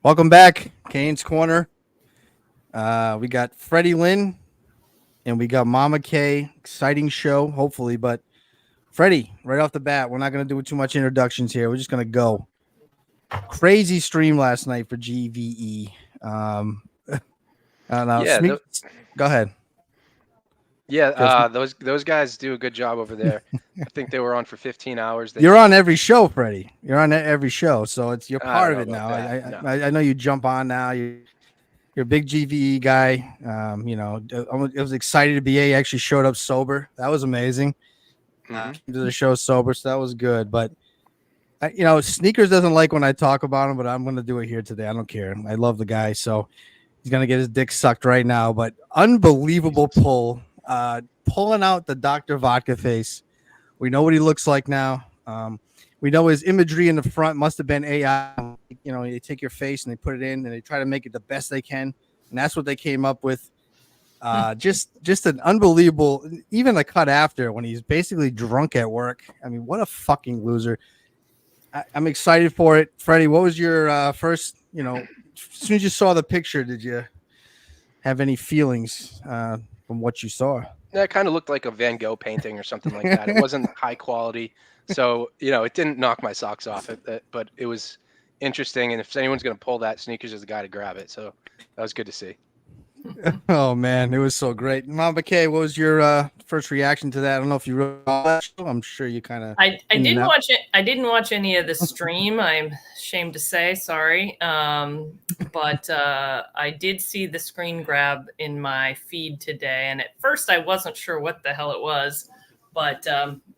Welcome back, Kane's Corner. We got Freddy, Lynn, and we got Mama K. Exciting show, hopefully. But Freddy, right off the bat, we're not going to do too much introductions here. We're just going to go. Crazy stream last night for GVE. I don't know. Yeah, Go ahead. yeah. Go Those guys do a good job over there. I think they were on for 15 hours. You're on every show, Freddie. You're on every show, so you're I don't part of know it about now. that. I, No. I I know you jump on now. You're a big GVE guy. I was excited to be. Actually showed up sober. That was amazing. Hmm. Came to the show sober, so that was good. But Sneakers doesn't like when I talk about him, but I'm going to do it here today. I don't care. I love the guy, so he's going to get his dick sucked right now. But unbelievable pull, pulling out the Dr. Vodka face. We know what he looks like now. We know his imagery in the front must have been AI. They take your face and they put it in and they try to make it the best they can, and that's what they came up with. Just an unbelievable, even a cut after when he's basically drunk at work. I mean, what a fucking loser. I'm excited for it. Freddie, what was your first, as soon as you saw the picture, did you have any feelings from what you saw? That kind of looked like a Van Gogh painting or something like that. It wasn't high quality, so it didn't knock my socks off. But it was interesting. And if anyone's going to pull that, Sneakers is the guy to grab it. So that was good to see. Oh man, it was so great. Mama K, what was your first reaction to that? I don't know if you wrote that show. I'm sure you kind of. I didn't watch it. I didn't watch any of the stream. I'm ashamed to say, sorry. But I did see the screen grab in my feed today, and at first I wasn't sure what the hell it was. But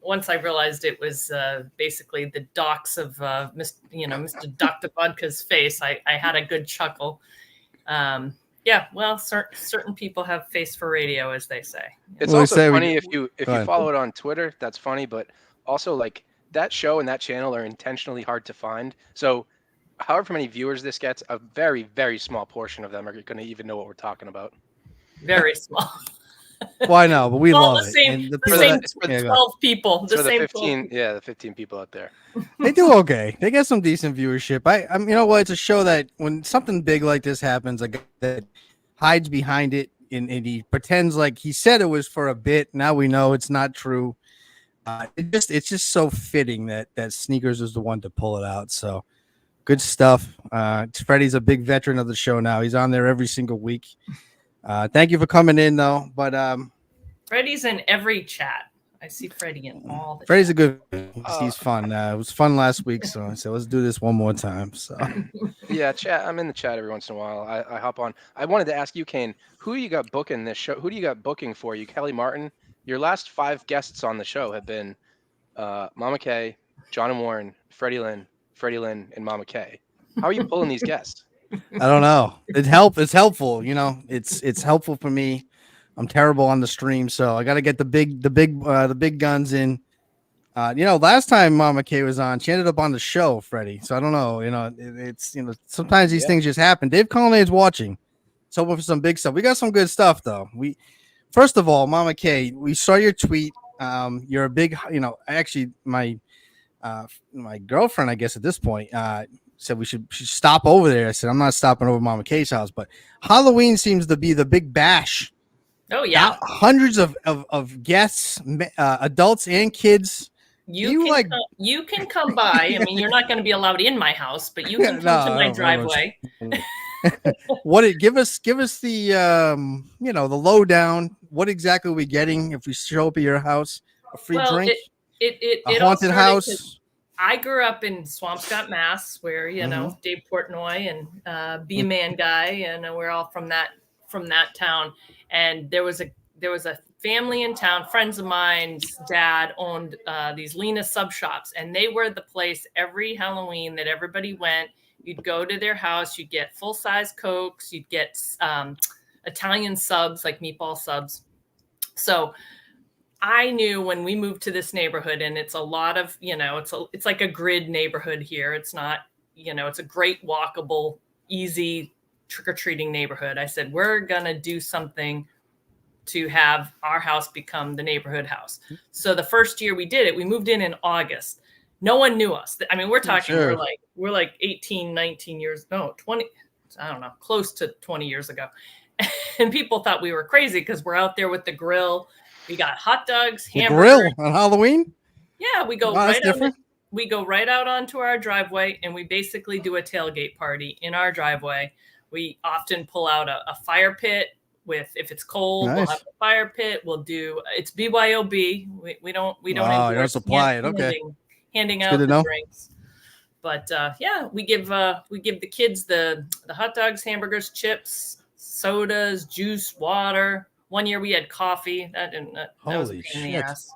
once I realized it was basically the docs of Mr. Dr. Vodka's face, I had a good chuckle. Yeah, well, certain people have face for radio, as they say. It's also funny if you follow it on Twitter. That's funny, but also like that show and that channel are intentionally hard to find. So, however many viewers this gets, a very very small portion of them are going to even know what we're talking about. Very small. Well, I know, but we love the same, it. The same 12 people. The same 15, the 15 people out there. They do okay. They get some decent viewership. I'm you know what? It's a show that when something big like this happens, like that hides behind it and he pretends like he said it was for a bit. Now we know it's not true. It's just so fitting that Sneakers is the one to pull it out. So good stuff. Freddie's a big veteran of the show now. He's on there every single week. Thank you for coming in, though. But Freddie's in every chat. I see Freddy in all the Freddy's a good. He's fun. It was fun last week, so I said let's do this one more time. So yeah, chat. I'm in the chat every once in a while. I hop on. I wanted to ask you, Kane, who you got booking this show? Who do you got booking for you? Kelly Martin. Your last 5 guests on the show have been Mama K, John and Warren, Freddie Lynn, and Mama K. How are you pulling these guests? I don't know. It's helpful. It's helpful for me. I'm terrible on the stream, so I got to get the big guns in. Last time Mama K was on, she ended up on the show, Freddie. So I don't know. It's sometimes these things just happen. Dave Collinade's watching. Let's hope for some big stuff. We got some good stuff though. First of all, Mama K, we saw your tweet. You're a big, actually my girlfriend, I guess at this point, said we should stop over there. I said, I'm not stopping over Mama K's house, but Halloween seems to be the big bash. Oh, yeah. Hundreds of guests, adults and kids. You can come by. I mean, you're not going to be allowed in my house, but you can come to my driveway. Give us the the lowdown. What exactly are we getting if we show up at your house? A free drink? A haunted house? I grew up in Swampscott, Mass, where Dave Portnoy and Be a Man guy, and we're all from that town. And there was a family in town, friends of mine's dad owned these Lena sub shops, and they were the place every Halloween that everybody went. You'd go to their house, you'd get full-size Cokes, you'd get Italian subs, like meatball subs. So I knew when we moved to this neighborhood, and it's a lot of, it's like a grid neighborhood here. It's not, it's a great walkable, easy trick-or-treating neighborhood. I said, we're going to do something to have our house become the neighborhood house. So the first year we did it, we moved in August. No one knew us. I mean, we're talking, Sure. we're like 18, 19 years, no, 20, I don't know, close to 20 years ago. And people thought we were crazy because we're out there with the grill. We got hot dogs, The hamburgers. grill on Halloween? Yeah, we go Wow, that's right out. different. We go right out onto our driveway, and we basically do a tailgate party in our driveway. We often pull out a fire pit with, if it's cold, we'll Nice. have a fire pit. We'll do, it's BYOB. We don't Oh, you don't endorse supply it. Okay. handing It's out good to the know. drinks. But yeah, we give the kids the hot dogs, hamburgers, chips, sodas, juice, water. One year we had coffee. That was a Holy pain in the shit. ass.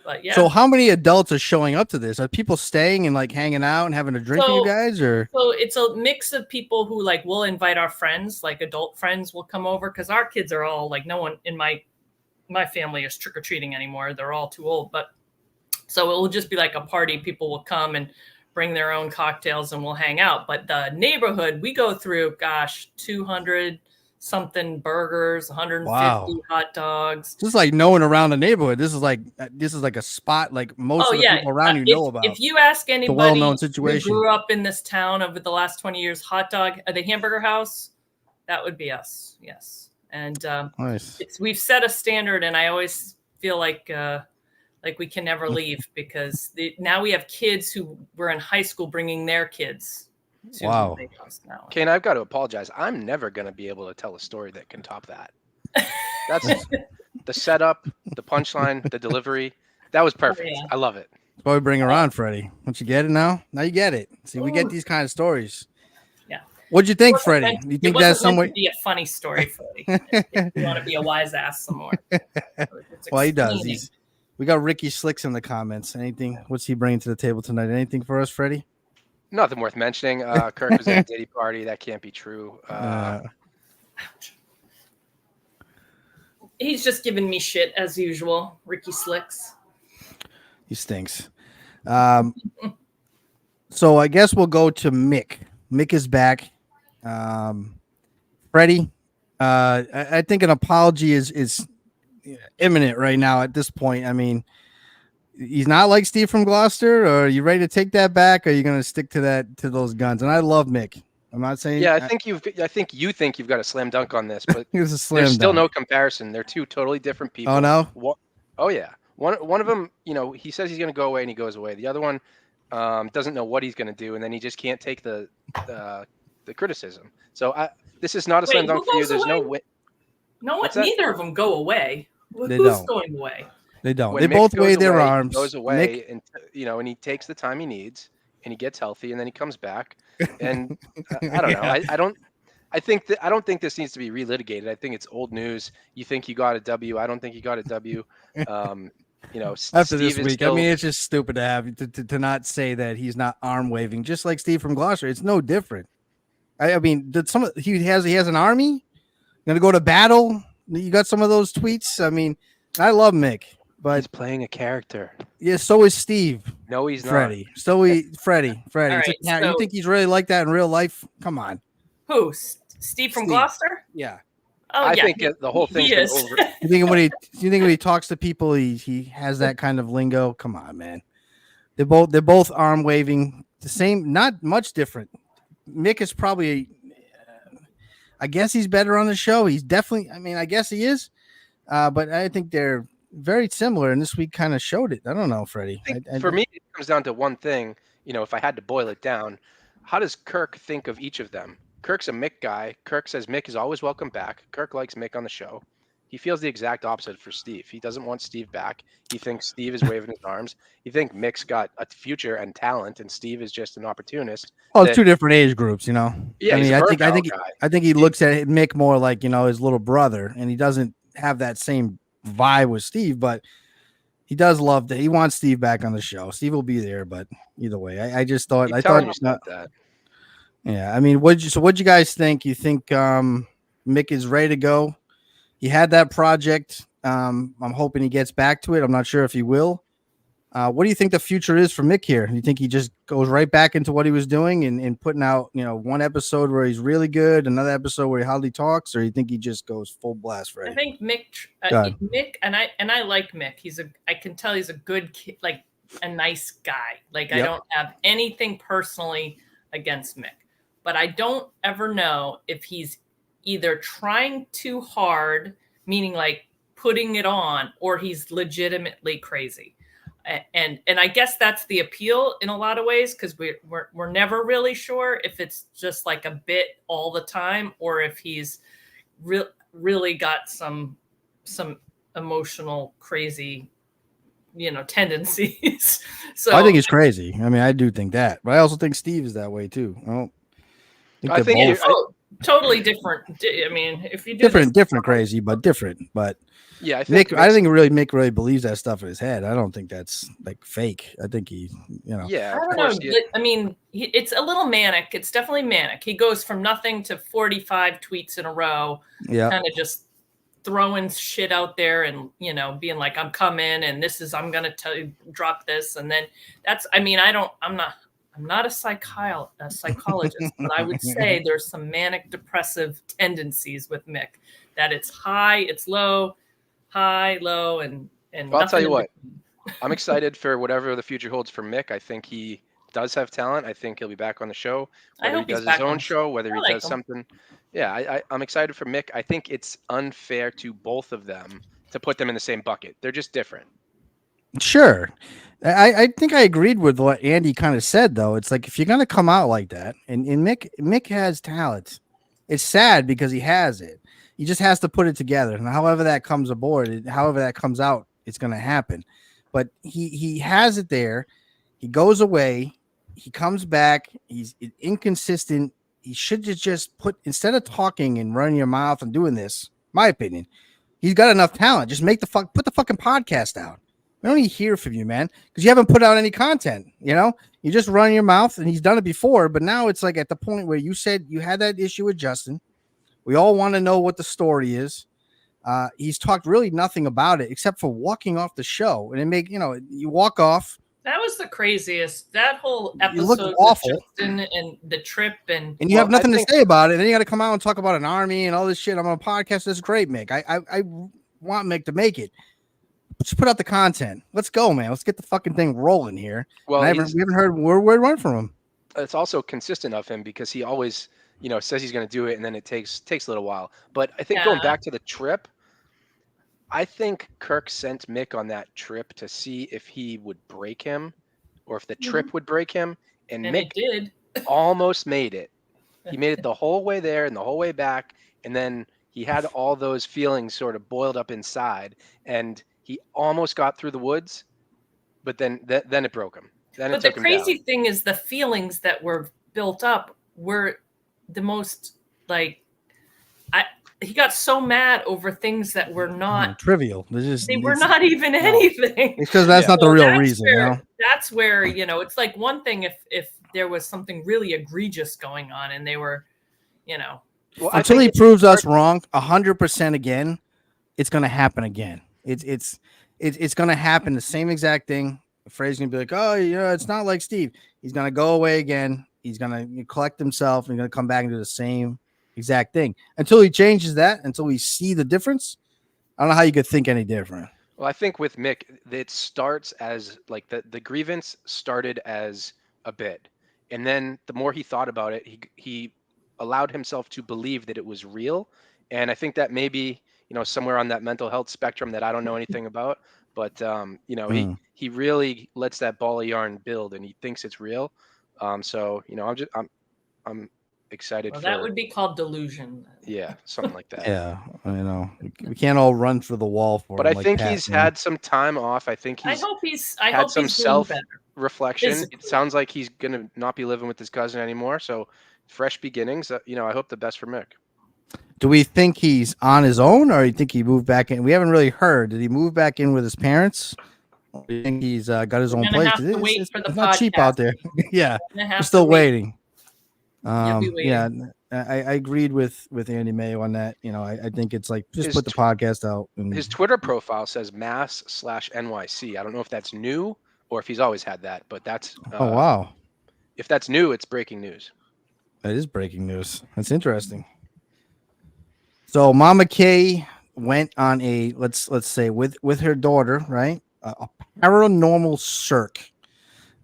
But yeah. So how many adults are showing up to this? Are people staying and like hanging out and having a drink with you guys, or? So it's a mix of people who like will invite our friends, like adult friends will come over, because our kids are all like, no one in my family is trick-or-treating anymore. They're all too old. But so it will just be like a party. People will come and bring their own cocktails and we'll hang out. But the neighborhood, we go through, 200 something burgers, 150 Wow. hot dogs. Just like knowing around the neighborhood. This is like a spot like most of the people around you know about. If you ask anybody well-known who situation. grew up in this town over the last 20 years, hot dog, the hamburger house, that would be us. Yes. And Nice. we've set a standard, and I always feel like we can never leave, because now we have kids who were in high school bringing their kids. Wow. Now. Kane, I've got to apologize. I'm never going to be able to tell a story that can top that. That's the setup, the punchline, the delivery. That was perfect. Yeah. I love it. That's why we bring her on, Freddie. Don't you get it now? Now you get it. See, we get these kind of stories. Yeah. What'd you think, Freddie? You think that's some way? To be a funny story, Freddie. If you want to be a wise ass some more. Well, he does. We got Ricky Slicks in the comments. Anything? What's he bringing to the table tonight? Anything for us, Freddie? Nothing worth mentioning. Kirk was at a Diddy party. That can't be true. He's just giving me shit as usual. Ricky Slicks. He stinks. So I guess we'll go to Mick. Mick is back. Freddie, I think an apology is imminent right now at this point. I mean, he's not like Steve from Gloucester, or are you ready to take that back? Or are you going to stick to those guns? And I love Mick. I'm not saying. Yeah, I think you think you've got a slam dunk on this, but there's still no comparison. They're two totally different people. Oh no. Oh yeah. One of them, he says he's going to go away and he goes away. The other one doesn't know what he's going to do, and then he just can't take the criticism. So this is not a slam dunk for you. There's no way. No, neither of them go away. They Who's don't. going away? They don't. When They Mick both goes weigh their away, arms. He goes away, and and he takes the time he needs, and he gets healthy, and then he comes back. And I don't know. I don't think this needs to be relitigated. I think it's old news. You think you got a W? I don't think you got a W. After Steve this week, still, I mean, it's just stupid to have to not say that he's not arm waving, just like Steve from Gloucester. It's no different. I mean, he has an army gonna go to battle. You got some of those tweets. I mean, I love Mick, but he's playing a character. Yeah, so is Steve. No, he's Freddie. not. Freddie. Right, you think he's really like that in real life? Come on. Who? Steve from Gloucester? Yeah. Oh, I yeah. think the whole thing's been over. You think when he talks to people, he has that kind of lingo? Come on, man. They're both arm waving. The same, not much different. Mick is probably, I guess he's better on the show. He's definitely, I mean, I guess he is. But I think they're very similar, and this week kind of showed it. I don't know, Freddie. For me, it comes down to one thing. If I had to boil it down, how does Kirk think of each of them? Kirk's a Mick guy. Kirk says Mick is always welcome back. Kirk likes Mick on the show. He feels the exact opposite for Steve. He doesn't want Steve back. He thinks Steve is waving his arms. He thinks Mick's got a future and talent, and Steve is just an opportunist. Oh, it's two different age groups, Yeah, I mean, I think he looks at Mick more like his little brother, and he doesn't have that same vibe with Steve, but he does love that. He wants Steve back on the show. Steve will be there, but either way, I just thought that. Yeah, I mean, what'd you guys think? You think Mick is ready to go? He had that project. I'm hoping he gets back to it. I'm not sure if he will. What do you think the future is for Mick here? You think he just goes right back into what he was doing and putting out, one episode where he's really good, another episode where he hardly talks, or you think he just goes full blast Freddy? I think Mick, and I like Mick. I can tell he's a good kid. Like a nice guy. Like, I Yep. don't have anything personally against Mick, but I don't ever know if he's either trying too hard, meaning like putting it on, or he's legitimately crazy. And I guess that's the appeal in a lot of ways, because we're never really sure if it's just like a bit all the time, or if he's really got some emotional crazy tendencies. So I think he's crazy. I mean, I do think that, but I also think Steve is that way too. I don't think I they're think both totally different. I mean, if you do different crazy, but different. But yeah, I think Mick really believes that stuff in his head. I don't think that's like fake. I think he, yeah, I of don't course. know. I mean, it's a little manic. It's definitely manic. He goes from nothing to 45 tweets in a row, yeah. kind of just throwing shit out there and, being like, I'm coming and I'm going to tell you, drop this. And then I'm not a psychologist, but I would say there's some manic depressive tendencies with Mick, that it's high, it's low, high, low, and Well, I'll tell you what, I'm excited for whatever the future holds for Mick. I think he does have talent. I think he'll be back on the show, whether he does his own show, whether he does something. Yeah, I'm excited for Mick. I think it's unfair to both of them to put them in the same bucket. They're just different. Sure. I think I agreed with what Andy kind of said, though. It's like, if you're going to come out like that, and Mick has talent, it's sad because he has it. He just has to put it together. And however that comes aboard, however that comes out, it's going to happen. But he has it there. He goes away. He comes back. He's inconsistent. He should just instead of talking and running your mouth and doing this, my opinion, he's got enough talent. Just put the fucking podcast out. We don't need to hear from you, man, because you haven't put out any content. You just run your mouth, and he's done it before. But now it's like at the point where you said you had that issue with Justin. We all want to know what the story is. He's talked really nothing about it except for walking off the show, and you walk off. That was the craziest. That whole episode, you look awful, with Justin and the trip, and you have nothing to say about it. And then you got to come out and talk about an army and all this shit. I'm on a podcast. That's great, Mick. I want Mick to make it. Just put out the content. Let's go, man. Let's get the fucking thing rolling here. Well, we haven't heard word one from him. It's also consistent of him because he always, says he's going to do it, and then it takes a little while. But I think going back to the trip, I think Kirk sent Mick on that trip to see if he would break him, or if the trip would break him, and Mick did. Almost made it. He made it the whole way there and the whole way back, and then he had all those feelings sort of boiled up inside, and he almost got through the woods, but then it broke him. But the crazy thing is, the feelings that were built up were the most he got so mad over things that were not trivial. They were not even anything. It's because that's not the real reason. That's where it's like one thing if there was something really egregious going on and they were, Well, until he proves us wrong 100% again, it's going to happen again. It's going to happen. The same exact thing. Freddy's going to be like, oh, it's not like Steve. He's going to go away again. He's going to collect himself and he's going to come back and do the same exact thing until he changes that, until we see the difference. I don't know how you could think any different. Well, I think with Mick, it starts as like the grievance started as a bit. And then the more he thought about it, he allowed himself to believe that it was real. And I think that maybe, somewhere on that mental health spectrum that I don't know anything about, but he really lets that ball of yarn build and he thinks it's real. So, I'm excited for that would be called delusion. Yeah, something like that. Yeah, we can't all run through the wall for but him. I think he's had some time off. I think I hope he's had some self-reflection. It sounds like he's gonna not be living with his cousin anymore, so fresh beginnings. I hope the best for Mick. Do we think he's on his own, or do you think he moved back in? We haven't really heard. Did he move back in with his parents? Or do you think he's got his own place? It's not cheap out there. Yeah, we're still waiting. Yeah, I agreed with Andy Mayo on that. I think it's like just put the podcast out. His Twitter profile says Mass/NYC. I don't know if that's new or if he's always had that, but that's oh wow. If that's new, it's breaking news. That is breaking news. That's interesting. So Mama Kay went on a let's say with her daughter, right? a paranormal circ.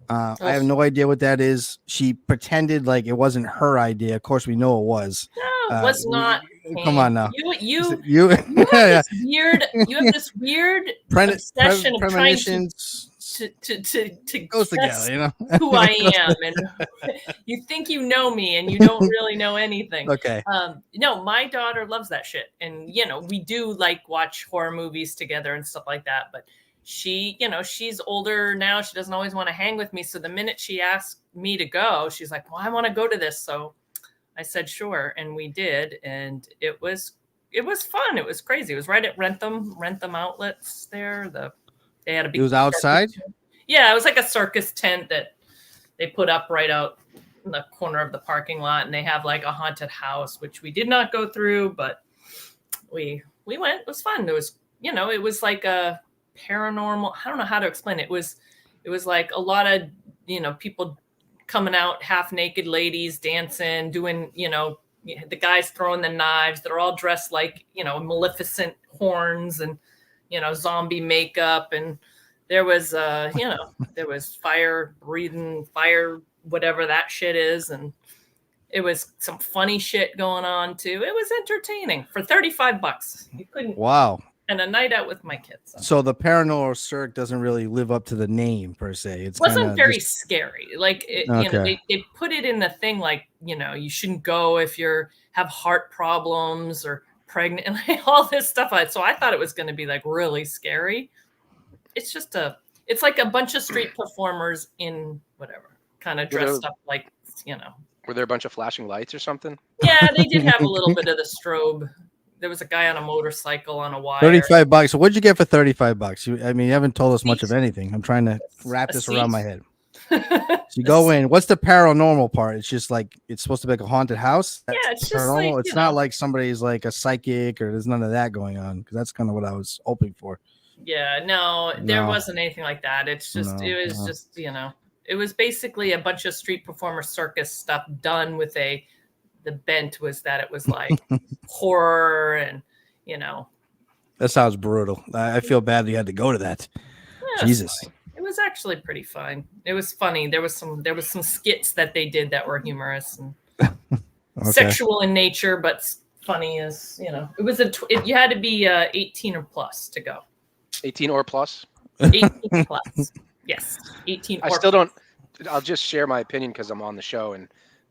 I have no idea what that is. She pretended like it wasn't her idea. Of course, we know it was. No, it was not. Come on now. You You have yeah. this weird. You have this weird obsession of trying to goes guess together, you know. who I am, and you think you know me, and you don't really know anything. Okay. No, my daughter loves that shit, and we do like watch horror movies together and stuff like that. But she, she's older now. She doesn't always want to hang with me. So the minute she asked me to go, she's like, "Well, I want to go to this." So I said, "Sure," and we did, and it was fun. It was crazy. It was right at Rentham outlets there. They had a big. It was outside. Yeah, it was like a circus tent that they put up right out in the corner of the parking lot, and they have like a haunted house, which we did not go through, but we went. It was fun. It was it was like a paranormal. I don't know how to explain it. It was like a lot of people coming out, half naked ladies dancing, doing the guys throwing the knives. They're all dressed like Maleficent horns and zombie makeup, and there was there was fire breathing, fire whatever that shit is, and it was some funny shit going on too. It was entertaining for $35. You couldn't. Wow. And a night out with my kids. So the paranormal circ doesn't really live up to the name per se. It wasn't very scary. Like okay. They put it in the thing like you shouldn't go if you have heart problems or pregnant and like all this stuff. So I thought it was going to be like really scary. It's just it's like a bunch of street performers in whatever kind of dressed up like Were there a bunch of flashing lights or something? Yeah, they did have a little bit of the strobe. There was a guy on a momotorcycle on a wire. $35. So what'd you get for $35? You haven't told us much of anything. I'm trying to wrap this around my head. So you go in. What's the paranormal part? It's just like it's supposed to be like a haunted house. Yeah, it's just paranormal. like, it's not like somebody's like a psychic or there's none of that going on because that's kind of what I was hoping for. Yeah, no, there wasn't anything like that. It's just it was basically a bunch of street performer circus stuff done with the bent was that it was like horror and That sounds brutal. I feel bad that you had to go to that. Jesus. It was actually pretty fun. It was funny. There was some skits that they did that were humorous and sexual in nature, but funny as it was you had to be 18 or plus to go. 18 or plus? 18 plus. Yes. 18 I still don't. I'll just share my opinion because I'm on the show and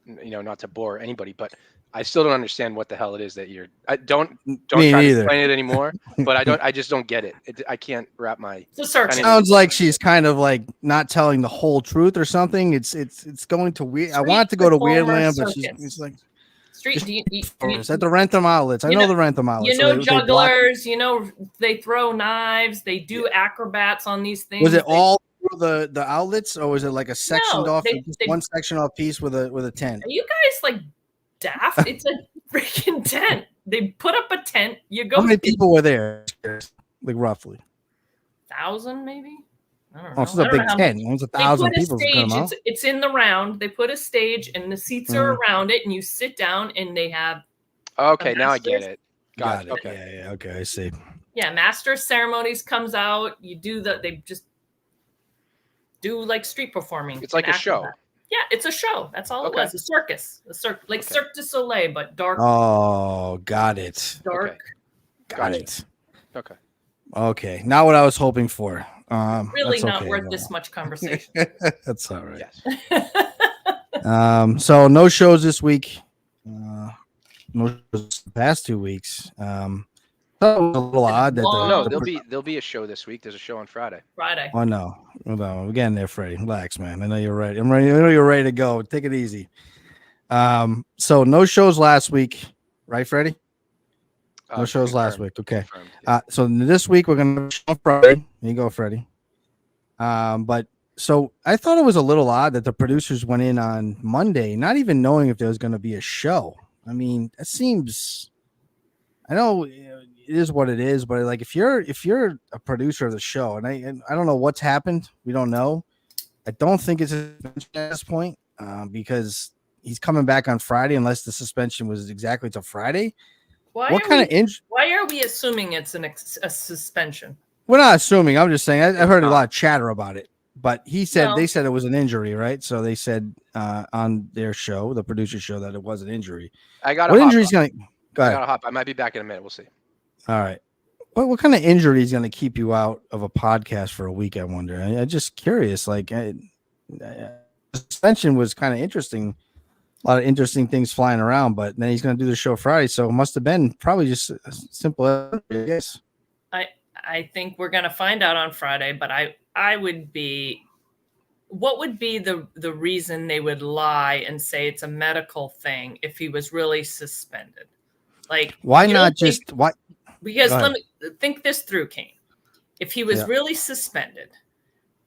not to bore anybody, but I still don't understand what the hell it is that you're. I don't try to explain it anymore. But I just don't get it. I can't wrap my. Sounds like she's kind of like not telling the whole truth or something. It's going to weird. I want to go to Weirdland, but she's like. It's at the Rentham outlets. I know the Rentham outlets. Jugglers. They throw knives. They do acrobats on these things. Was it all through the outlets, or was it like a sectioned off, one section off piece with a tent? Are you guys like daft? It's a freaking tent. They put up a tent. You go. How many people were there? Like roughly 1,000, maybe. I don't know. Oh, it's a big tent. It's 1,000 people. It's in the round. They put a stage, and the seats are around it, and you sit down, and they have. Okay, now I get it. Got it. Okay. Yeah. Okay, I see. Yeah, master ceremonies comes out. You do they just do like street performing. It's like a show. Yeah, it's a show. That's all it was. A circus. Cirque du Soleil, but dark. Oh, got it. Dark. Okay. Got it. Okay. Okay. Not what I was hoping for. Really not worth this much conversation. That's all right. Yes. So no shows this week. No shows the past 2 weeks. It was a little odd that there'll be a show this week. There's a show on Friday. Oh no. We're getting there, Freddy. Relax, man. I know you're ready. I know you're ready to go. Take it easy. So no shows last week, right, Freddy? No shows last week. Okay. Yeah. So this week we're gonna show on Friday. There you go, Freddy. But so I thought it was a little odd that the producers went in on Monday, not even knowing if there was going to be a show. I mean, it seems. I know it is what it is, but like if you're a producer of the show, and I don't know what's happened, we don't know. I don't think it's a suspension at this point because he's coming back on Friday, unless the suspension was exactly till Friday. Why are we assuming it's a suspension? We're not assuming. I'm just saying. I've heard a lot of chatter about it, but they said it was an injury, right? So they said on their show, the producer show, that it was an injury. What injury is going to? Go ahead. I gotta hop. I might be back in a minute. We'll see. All right. What kind of injury is going to keep you out of a podcast for a week? I wonder. I'm just curious. Like, suspension was kind of interesting. A lot of interesting things flying around, but then he's going to do the show Friday, so it must have been probably just a simple. I guess. I think we're going to find out on Friday, but I would be. What would be the reason they would lie and say it's a medical thing if he was really suspended? Like, why not just why? Because let me think this through, Kane. If he was really suspended,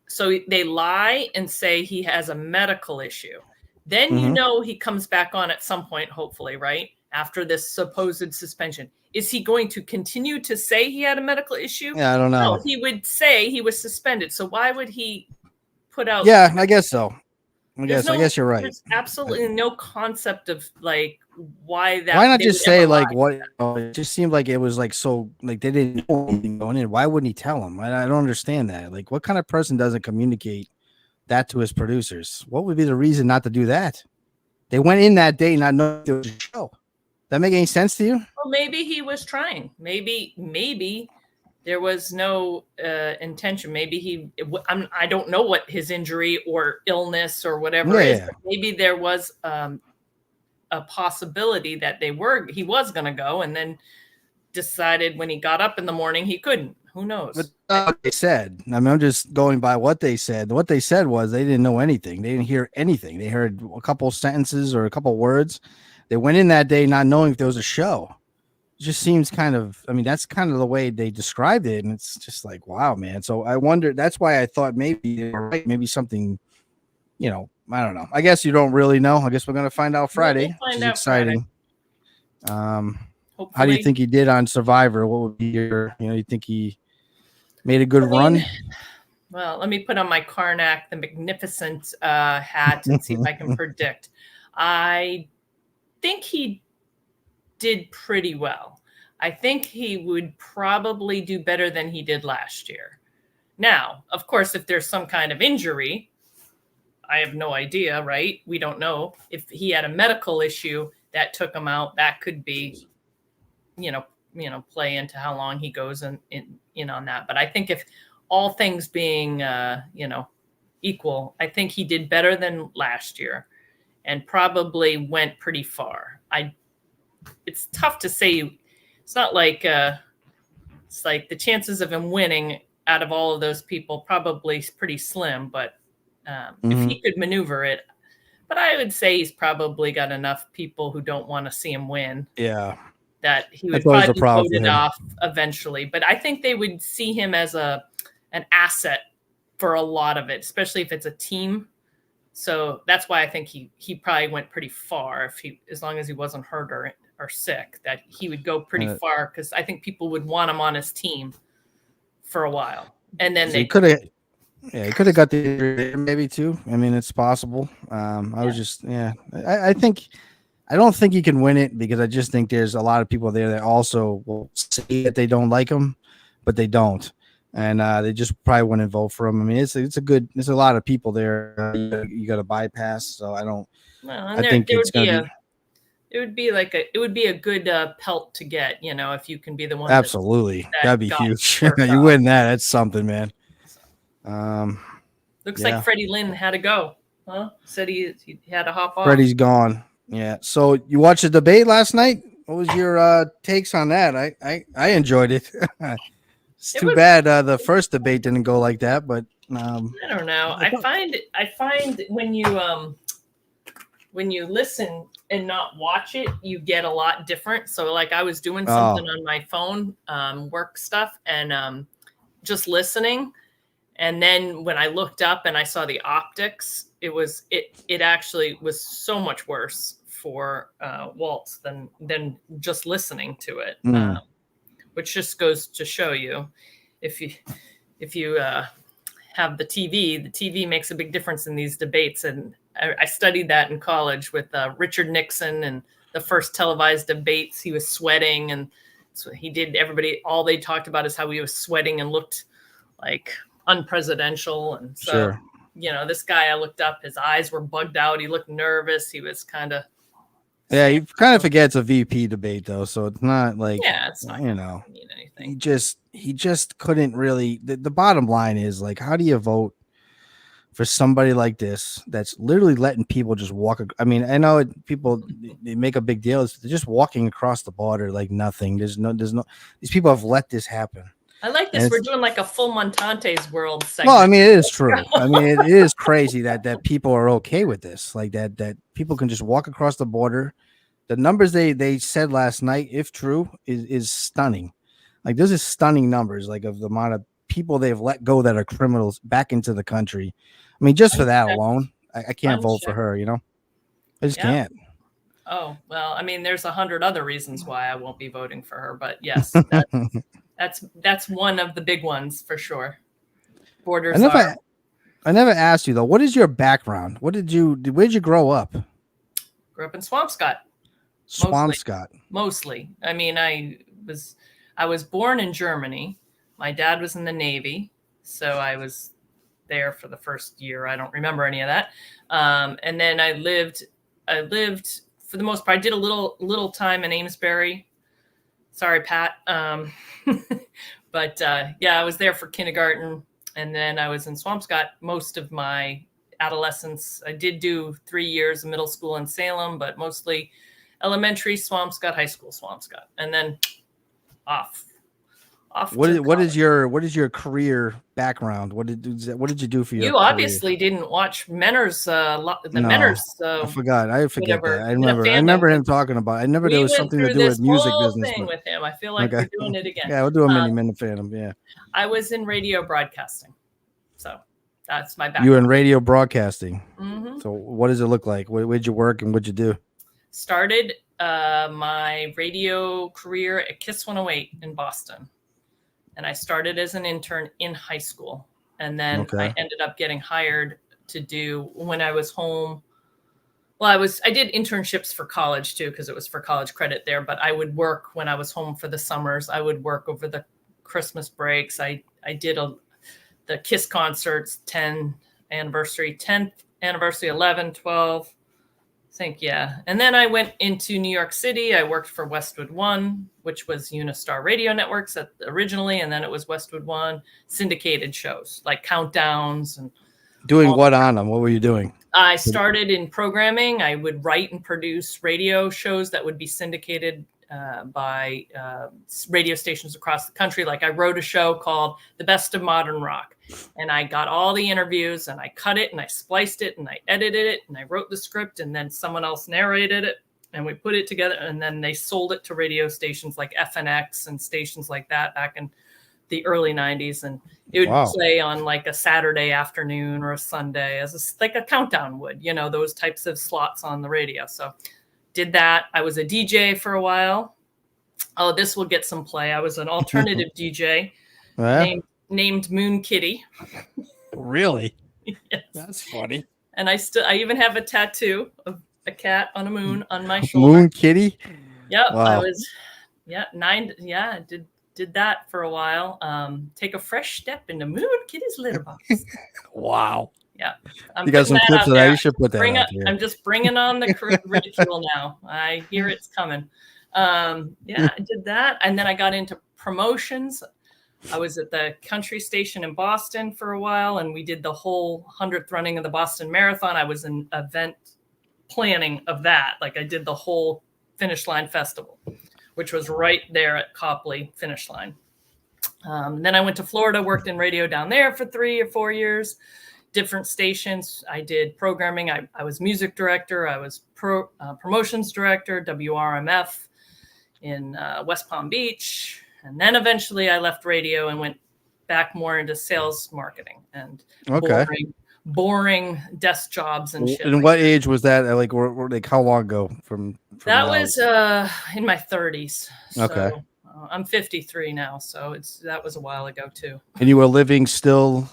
so they lie and say he has a medical issue, then he comes back on at some point, hopefully, right? After this supposed suspension. Is he going to continue to say he had a medical issue? Yeah, I don't know. No, he would say he was suspended. So why would he put out? Yeah, I guess so. I guess you're right. There's absolutely no concept of like why that. Why not just say like what? It just seemed like it was like so like they didn't know anything going in. Why wouldn't he tell them? I don't understand that. Like, what kind of person doesn't communicate that to his producers? What would be the reason not to do that? They went in that day not knowing there was a show. That make any sense to you? Well, maybe he was trying. Maybe there was no intention. Maybe I don't know what his injury or illness or whatever is. But maybe there was a possibility that he was going to go, and then decided when he got up in the morning he couldn't. Who knows? But what they said. I mean, I'm just going by what they said. What they said was they didn't know anything. They didn't hear anything. They heard a couple sentences or a couple words. They went in that day not knowing if there was a show. It just seems kind of, I mean, that's kind of the way they described it. And it's just like, wow, man. So I wonder, that's why I thought maybe something, I don't know. I guess you don't really know. I guess we're going to find out Friday, which is exciting. How do you think he did on Survivor? What would be your, you think he made a good run? Well, let me put on my Karnak, the magnificent hat, and see if I can predict. I think he did pretty well. I think he would probably do better than he did last year. Now, of course, if there's some kind of injury, I have no idea, right? We don't know. If he had a medical issue that took him out, that could be, play into how long he goes in on that. But I think if all things being, equal, I think he did better than last year and probably went pretty far. It's tough to say. It's not like it's like the chances of him winning out of all of those people probably pretty slim. But if he could maneuver it, but I would say he's probably got enough people who don't want to see him win. Yeah, that he would probably be voted off eventually. But I think they would see him as an asset for a lot of it, especially if it's a team. So that's why I think he probably went pretty far as long as he wasn't hurt or sick, that he would go pretty far because I think people would want him on his team for a while. And then he could have got the injury maybe too. I mean, it's possible. I don't think he can win it because I just think there's a lot of people there that also will say that they don't like him, but they don't. And they just probably wouldn't vote for him. I mean, there's a lot of people there you got to bypass. So I don't. Well, I think it's going to be. It would be a good pelt to get, if you can be the one. Absolutely, that'd be huge. You win that. That's something, man. Looks like Freddy Lynn had to go. Huh? Said he had to hop off. Freddy's gone. Yeah. So you watched the debate last night. What was your takes on that? I enjoyed it. It's too bad the first debate didn't go like that, but I don't know. I find when you listen and not watch it, you get a lot different. So like I was doing something on my phone, work stuff, and just listening. And then when I looked up and I saw the optics, it actually was so much worse for Waltz than just listening to it. Which just goes to show you, if you have the TV makes a big difference in these debates. And I studied that in college with Richard Nixon and the first televised debates. He was sweating, and So he did. All they talked about is how he was sweating and looked like unpresidential. And so, Sure. this guy, I looked up, his eyes were bugged out. He looked nervous. He was kind of. Yeah, you kind of forget it's a VP debate though, so it's not like, it's not you gonna know, mean anything. he just couldn't really. The bottom line is like, how do you vote for somebody like this that's literally letting people just walk? I mean, I know people they make a big deal. They're just walking across the border like nothing. There's no. These people have let this happen. I like this. We're doing like a full Montante's world segment. Well, I mean, it is true. I mean, it is crazy that people are okay with this. Like that people can just walk across the border. The numbers they said last night, if true, is stunning. Like those are stunning numbers, like of the amount of people they've let go that are criminals back into the country. I mean, just for that alone, I can't vote for her. I just can't. Oh, well, I mean, there's 100 other reasons why I won't be voting for her, but yes, that's one of the big ones for sure. Borders I never asked you though. What is your background? Where'd you grow up? Grew up in Swampscott. Swampscott. Mostly. I mean, I was born in Germany. My dad was in the Navy, so I was there for the first year. I don't remember any of that. And then I lived for the most part. I did a little time in Amesbury. Sorry, Pat. But I was there for kindergarten, and then I was in Swampscott most of my adolescence. I did do 3 years of middle school in Salem, but mostly elementary Swampscott, high school Swampscott, and then off. What is your career background? What did you do for your You obviously didn't watch Menner's I forgot. I forget whatever, that. I remember him talking about. I never there was something to do with music business. Thing with him. I feel like we're doing it again. Yeah, we'll do a mini minute Phantom. Yeah. I was in radio broadcasting, so that's my background. You were in radio broadcasting. Mm-hmm. So what does it look like? Where'd you work and what'd you do? Started my radio career at Kiss 108 in Boston. And I started as an intern in high school. And then I ended up getting hired to do when I was home. Well, I did internships for college too, because it was for college credit there. But I would work when I was home for the summers. I would work over the Christmas breaks. I did the Kiss concerts, 10th anniversary, 11, 12. I think, yeah. And then I went into New York City. I worked for Westwood One, which was Unistar Radio Networks originally, and then it was Westwood One, syndicated shows like countdowns and doing what on them. What were you doing? I started in programming. I would write and produce radio shows that would be syndicated by radio stations across the country. Like I wrote a show called The Best of Modern Rock, and I got all the interviews and I cut it and I spliced it and I edited it and I wrote the script, and then someone else narrated it and we put it together, and then they sold it to radio stations like FNX and stations like that back in the early 90s. And it would play on like a Saturday afternoon or a Sunday like a countdown would, those types of slots on the radio. So did that. I was a DJ for a while. Oh, this will get some play. I was an alternative DJ named Moon Kitty. Really? Yes. That's funny. And I even have a tattoo of a cat on a moon on my shoulder. Moon Kitty? Yep. Wow. I was, did that for a while. Take a fresh step into Moon Kitty's litter box. Wow. Yeah. You got some clips of that. You should put that out here. I'm just bringing on the ridicule now. I hear it's coming. I did that. And then I got into promotions. I was at the country station in Boston for a while, and we did the whole 100th running of the Boston Marathon. I was in event planning of that. Like I did the whole Finish Line Festival, which was right there at Copley Finish Line. Then I went to Florida, worked in radio down there for 3 or 4 years. Different stations. I did programming. I was music director. I was promotions director, WRMF in West Palm Beach. And then eventually I left radio and went back more into sales marketing and boring desk jobs and shit. And what age was that? Like how long ago from that was in my 30s. Okay. So, I'm 53 now. So that was a while ago too. And you were living still.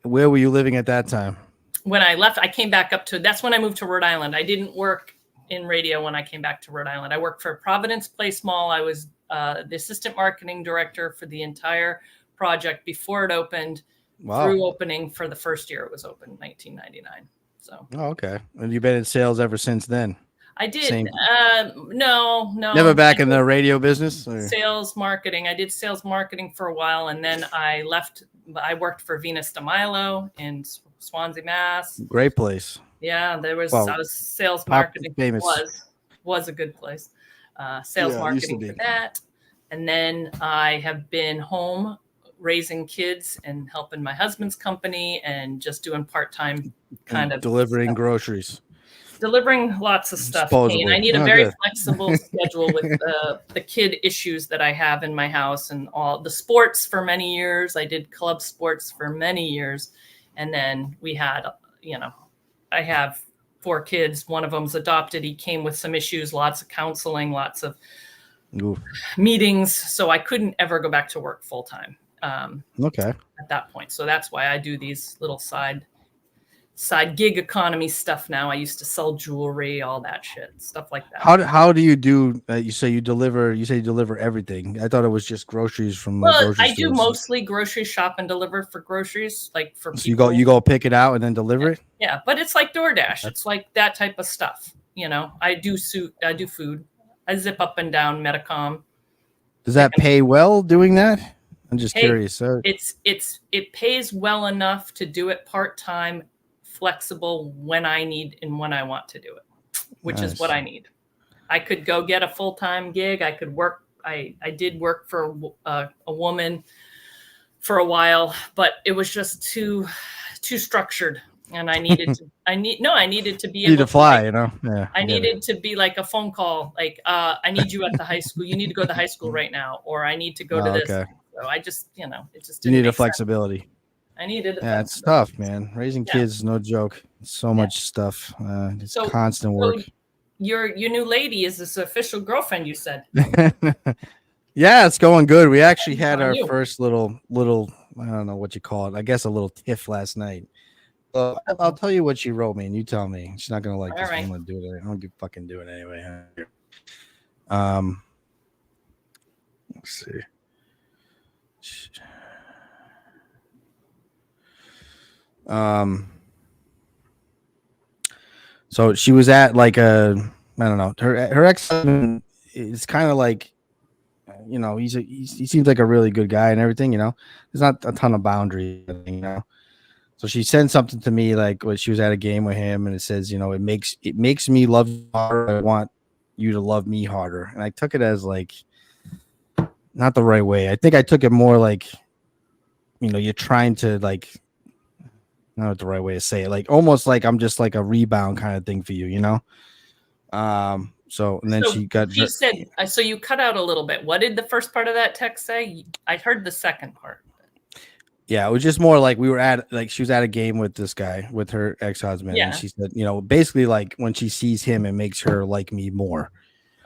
Where were you living at that time? When I left, I came back that's when I moved to Rhode Island. I didn't work in radio when I came back to Rhode Island. I worked for Providence Place Mall. I was the assistant marketing director for the entire project before it opened, Wow. through opening for the first year it was open, 1999. So. Oh, okay. And you've been in sales ever since then? I did. Same. No. Never back in the radio business? Or? Sales marketing. I did sales marketing for a while, and then I left. I worked for Venus de Milo in Swansea, Mass. Great place. Yeah, I was sales marketing. Famous. Was a good place. Sales marketing for that. And then I have been home raising kids and helping my husband's company and just doing part-time kind of delivering stuff. Groceries. Delivering lots of stuff. Kane. I need a very flexible schedule with the kid issues that I have in my house and all the sports for many years. I did club sports for many years. And then we had, I have 4 kids. One of them's adopted. He came with some issues, lots of counseling, lots of meetings. So I couldn't ever go back to work full time. Okay. At that point. So that's why I do these little side gig economy stuff now. I used to sell jewelry, all that shit, stuff like that. How do you do? You say you deliver everything. I thought it was just groceries from. Well, I do mostly grocery shop and deliver for groceries, like for people. So you go pick it out and then deliver it. Yeah, but it's like DoorDash. It's like that type of stuff. I do food. I zip up and down Medicom. Does that pay well doing that? I'm just curious. It pays well enough to do it part-time, flexible when I need and when I want to do it, which is what I need. I could go get a full-time gig. I could work. I did work for a woman for a while, but it was just too structured. And I needed to, I needed to be able to fly, Yeah. I needed to be like a phone call. Like, I need you at the high school. You need to go to the high school right now. Or I need to go to this. Okay. So I just, it just didn't. You need a flexibility. Sense. I needed. It's tough, man. Raising kids is no joke. It's so much stuff. It's constant work. So your new lady is this official girlfriend, you said. Yeah, it's going good. We actually had our first little, I don't know what you call it. I guess a little tiff last night. I'll tell you what she wrote me, and you tell me. She's not gonna like this. Right. I'm gonna do it. I'm gonna fucking do it anyway. Let's see. So she was at like I don't know. Her ex-husband is kind of like, he seems like a really good guy and everything. There's not a ton of boundaries. So she sent something to me like when she was at a game with him, and it says, it makes me love you harder. I want you to love me harder. And I took it as like not the right way. I think I took it more like, you're trying to like, I don't know the right way to say it, like almost like I'm just like a rebound kind of thing for you, So and then she said, so you cut out a little bit. What did the first part of that text say? I heard the second part. Yeah, it was just more like she was at a game with this guy, with her ex-husband. Yeah. And she said, basically like when she sees him, it makes her like me more.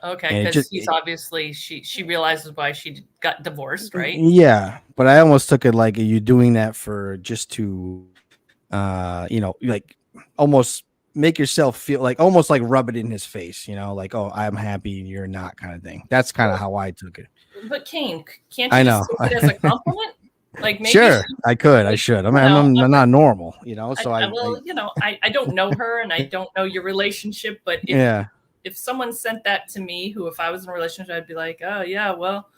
Okay, because he's obviously, she realizes why she got divorced, right? Yeah, but I almost took it like, are you doing that for just to, like almost make yourself feel like, almost like rub it in his face, like, oh, I'm happy and you're not kind of thing. That's kind of how I took it. But Kane, can't you just take it as a compliment? Like maybe sure, I could, I should. I'm not normal, So I don't know her and I don't know your relationship, but if someone sent that to me, if I was in a relationship, I'd be like, oh yeah, well,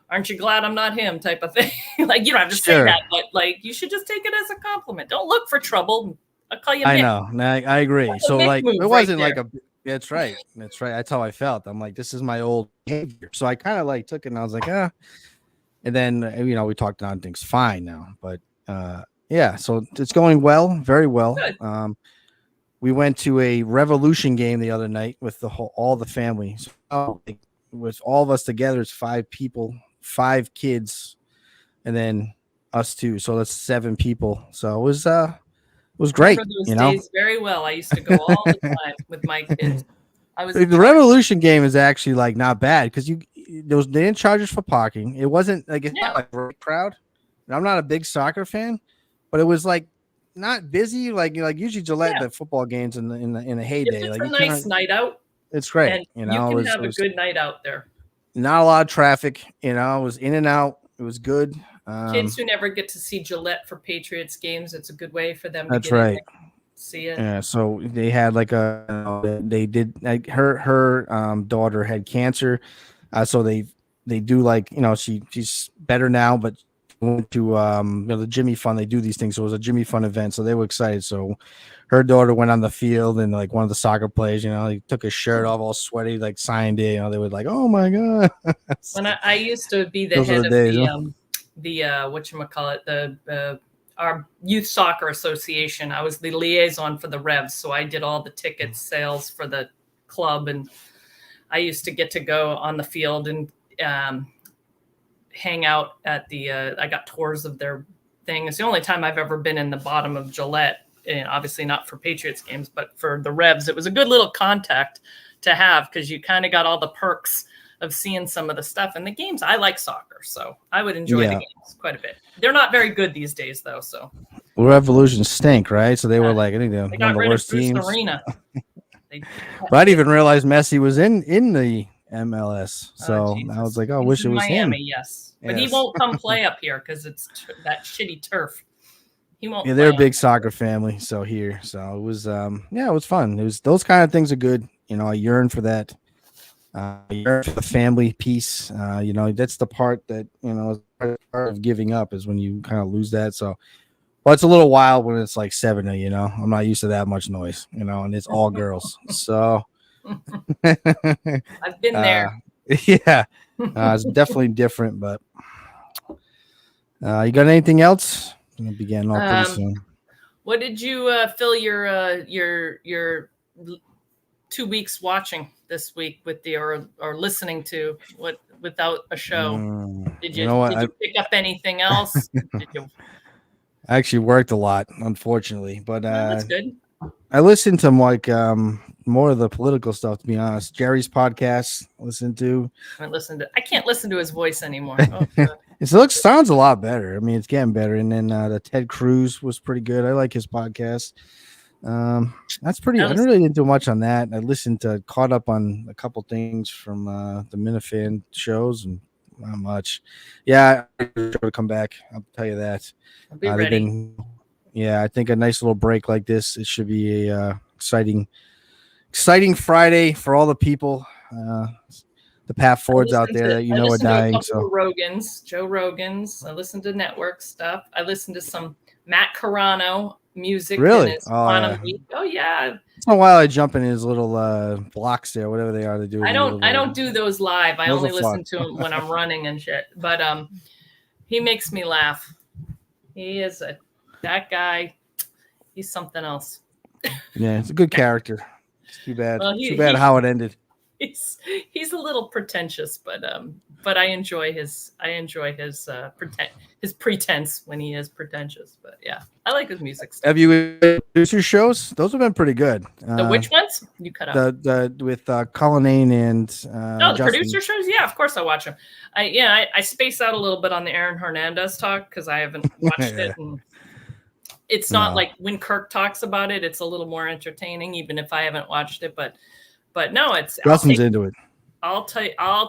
aren't you glad I'm not him, type of thing. Like, you don't have to say that, but like, you should just take it as a compliment. Don't look for trouble. I'll call you. I know, I agree. So like, it wasn't like a. That's right. That's right. That's how I felt. I'm like, this is my old behavior. So I kind of like took it and I was like, And then, we talked on things fine now, but so it's going well, very well. Good. We went to a Revolution game the other night with all the family. So with all of us together, it's 5 people, 5 kids, and then us 2. So that's 7 people. So it was great. Those days very well. I used to go all the time with my kids. The Revolution game is actually like not bad because they didn't charge us for parking. It wasn't like it's not like a crowd. And I'm not a big soccer fan, but it was like not busy like usually Gillette the football games in the heyday. It's a nice night out. It's great. And you can have a good night out there. not a lot of traffic. You know, it was in and out. It was good. Kids who never get to see Gillette for Patriots games, it's a good way for them to That's get in right. there, see it. Yeah, so they had like they did like her daughter had cancer, so they do like she's better now, but went to the Jimmy Fund. They do these things, so it was a Jimmy Fund event, so they were excited. So her daughter went on the field and like one of the soccer players, he took his shirt off, all sweaty, like signed it. They were like, "Oh my god!" When I used to be the Those are head the of days, the whatchamacallit, the our youth soccer association, I was the liaison for the Revs, so I did all the ticket sales for the club, and I used to get to go on the field and hang out at the I got tours of their thing. It's the only time I've ever been in the bottom of Gillette, and obviously not for Patriots games, but for the Revs. It was a good little contact to have because you kind of got all the perks of seeing some of the stuff. And the games, I like soccer, so I would enjoy the games quite a bit. They're not very good these days, though. So Revolution stink, right? So they were like, I think they're they one got of the rid worst of Bruce teams. Arena. But I didn't even realize Messi was in the MLS. So I was like, oh, I He's wish it in was Miami, him. yes. But he won't come play up here because it's that shitty turf. He won't. Yeah, they're a big soccer family. So here, so it was, it was fun. It was those kind of things are good. I yearn for that. I yearn for the family piece. That's the part that is part of giving up is when you kind of lose that. So, well, it's a little wild when it's like 7. I'm not used to that much noise. And it's all girls. So I've been there. Yeah, it's definitely different. But you got anything else? I'm gonna begin all pretty soon. What did you fill your 2 weeks watching this week with or listening to without a show? Did you pick up anything else? I actually worked a lot, unfortunately, but that's good. I listened to like more of the political stuff, to be honest. Jerry's podcast, I can't listen to his voice anymore. It sounds a lot better. I mean, it's getting better. And then the Ted Cruz was pretty good. I like his podcast. That's pretty. I really didn't do much on that. I caught up on a couple things from the Minifan shows, and not much. Yeah, I'm to come back. I'll tell you that. I'll be ready. I think a nice little break like this. It should be a exciting Friday for all the people. The Pat Fords out there that are dying. So Joe Rogan's. I listened to network stuff. I listened to some Matt Carano music. Really? Week. Oh yeah. Once in a while I jump in his little blocks there, whatever they are to do. I don't do those live. I only listen to him when I'm running and shit. But he makes me laugh. He is that guy. He's something else. Yeah, it's a good character. It's too bad. Too bad how it ended. He's a little pretentious, but I enjoy his pretense when he is pretentious. But yeah, I like his music stuff. Have you producer shows? Those have been pretty good. The which ones? You cut out. The with Colleen and the producer shows. Yeah, of course I watch them. I space out a little bit on the Aaron Hernandez talk because I haven't watched it. And it's not like when Kirk talks about it. It's a little more entertaining, even if I haven't watched it. But no, it's Justin's into it. I'll